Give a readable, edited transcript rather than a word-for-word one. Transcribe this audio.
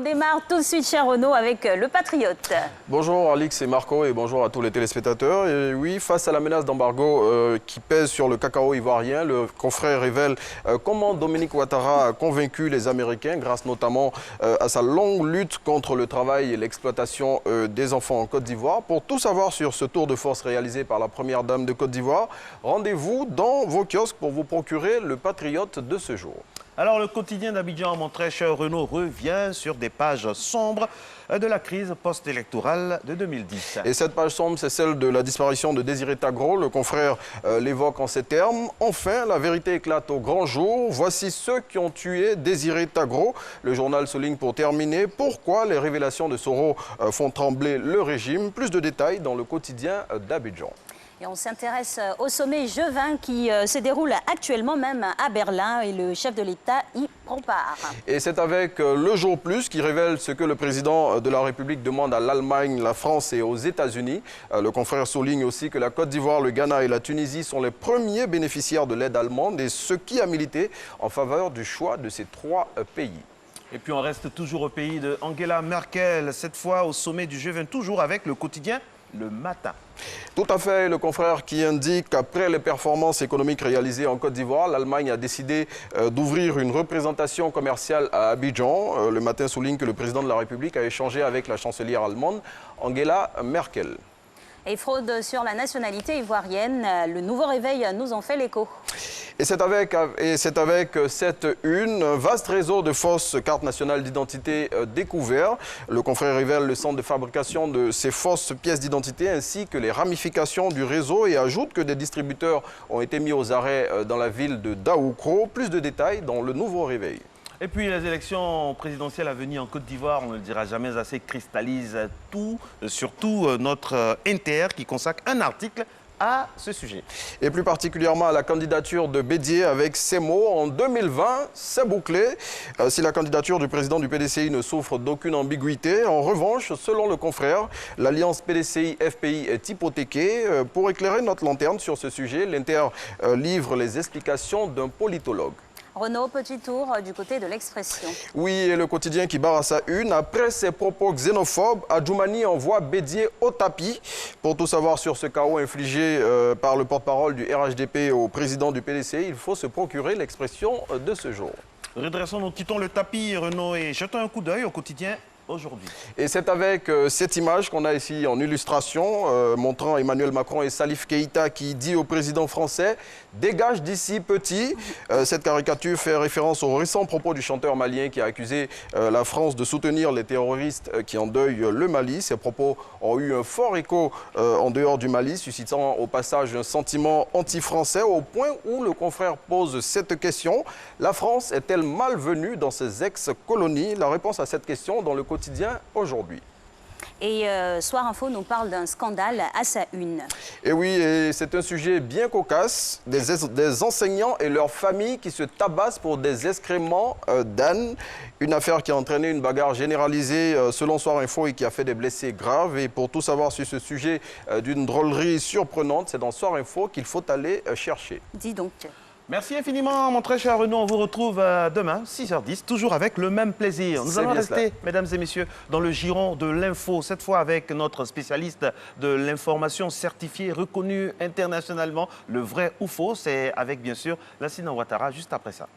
démarre tout de suite, cher Renaud, avec le Patriote. Bonjour Alix et Marco et bonjour à tous les téléspectateurs. Et oui, face à la menace d'embargo qui pèse sur le cacao ivoirien, le confrère révèle comment Dominique Ouattara a convaincu les Américains grâce notamment à sa longue lutte contre le travail et l'exploitation des enfants en Côte d'Ivoire. Pour tout savoir sur ce tour de force réalisé par la première dame de Côte d'Ivoire, rendez-vous dans vos kiosques pour vous procurer le Patriote de ce jour. Alors, le quotidien d'Abidjan, mon très cher Renaud, revient sur des pages sombres de la crise post-électorale de 2010. Et cette page sombre, c'est celle de la disparition de Désiré Tagro. Le confrère l'évoque en ces termes. Enfin, la vérité éclate au grand jour. Voici ceux qui ont tué Désiré Tagro. Le journal souligne pour terminer pourquoi les révélations de Soro font trembler le régime. Plus de détails dans le quotidien d'Abidjan. Et on s'intéresse au sommet G20 qui se déroule actuellement même à Berlin et le chef de l'État y prend part. Et c'est avec Le Jour Plus qui révèle ce que le président de la République demande à l'Allemagne, la France et aux États-Unis. Le confrère souligne aussi que la Côte d'Ivoire, le Ghana et la Tunisie sont les premiers bénéficiaires de l'aide allemande et ce qui a milité en faveur du choix de ces trois pays. Et puis on reste toujours au pays de Angela Merkel, cette fois au sommet du G20, toujours avec le quotidien Le Matin. Tout à fait, le confrère qui indique qu'après les performances économiques réalisées en Côte d'Ivoire, l'Allemagne a décidé d'ouvrir une représentation commerciale à Abidjan. Le Matin souligne que le président de la République a échangé avec la chancelière allemande Angela Merkel. Et fraude sur la nationalité ivoirienne, le nouveau réveil nous en fait l'écho. Et c'est avec cette une, un vaste réseau de fausses cartes nationales d'identité découvert. Le confrère révèle le centre de fabrication de ces fausses pièces d'identité ainsi que les ramifications du réseau et ajoute que des distributeurs ont été mis aux arrêts dans la ville de Daoukro. Plus de détails dans le nouveau réveil. Et puis les élections présidentielles à venir en Côte d'Ivoire, on ne le dira jamais assez, cristallisent tout, surtout notre Inter qui consacre un article à ce sujet. Et plus particulièrement à la candidature de Bédié avec ces mots. En 2020, c'est bouclé. Si la candidature du président du PDCI ne souffre d'aucune ambiguïté, en revanche, selon le confrère, l'alliance PDCI-FPI est hypothéquée. Pour éclairer notre lanterne sur ce sujet, l'Inter livre les explications d'un politologue. Renaud, petit tour du côté de l'Expression. Oui, et le quotidien qui barre à sa une. Après ses propos xénophobes, Adjoumani envoie Bédié au tapis. Pour tout savoir sur ce chaos infligé par le porte-parole du RHDP au président du PDCI, il faut se procurer l'Expression de ce jour. Redressons, nous quittons le tapis, Renaud, et jetons un coup d'œil au quotidien aujourd'hui. Et c'est avec cette image qu'on a ici en illustration, montrant Emmanuel Macron et Salif Keïta qui dit au président français « Dégage d'ici, petit ». Cette caricature fait référence aux récents propos du chanteur malien qui a accusé la France de soutenir les terroristes qui endeuillent le Mali. Ces propos ont eu un fort écho en dehors du Mali, suscitant au passage un sentiment anti-français au point où le confrère pose cette question. La France est-elle malvenue dans ses ex-colonies? La réponse à cette question dans le quotidien aujourd'hui. Et Soir Info nous parle d'un scandale à sa une. Et oui, et c'est un sujet bien cocasse, des enseignants et leurs familles qui se tabassent pour des excréments d'âne. Une affaire qui a entraîné une bagarre généralisée selon Soir Info et qui a fait des blessés graves. Et pour tout savoir sur ce sujet d'une drôlerie surprenante, c'est dans Soir Info qu'il faut aller chercher. Dis donc. Merci infiniment, mon très cher Renaud. On vous retrouve demain, 6h10, toujours avec le même plaisir. Nous allons rester, mesdames et messieurs, dans le giron de l'info, cette fois avec notre spécialiste de l'information certifiée, reconnue internationalement, le vrai ou faux. C'est avec, bien sûr, Lassina Ouattara, juste après ça.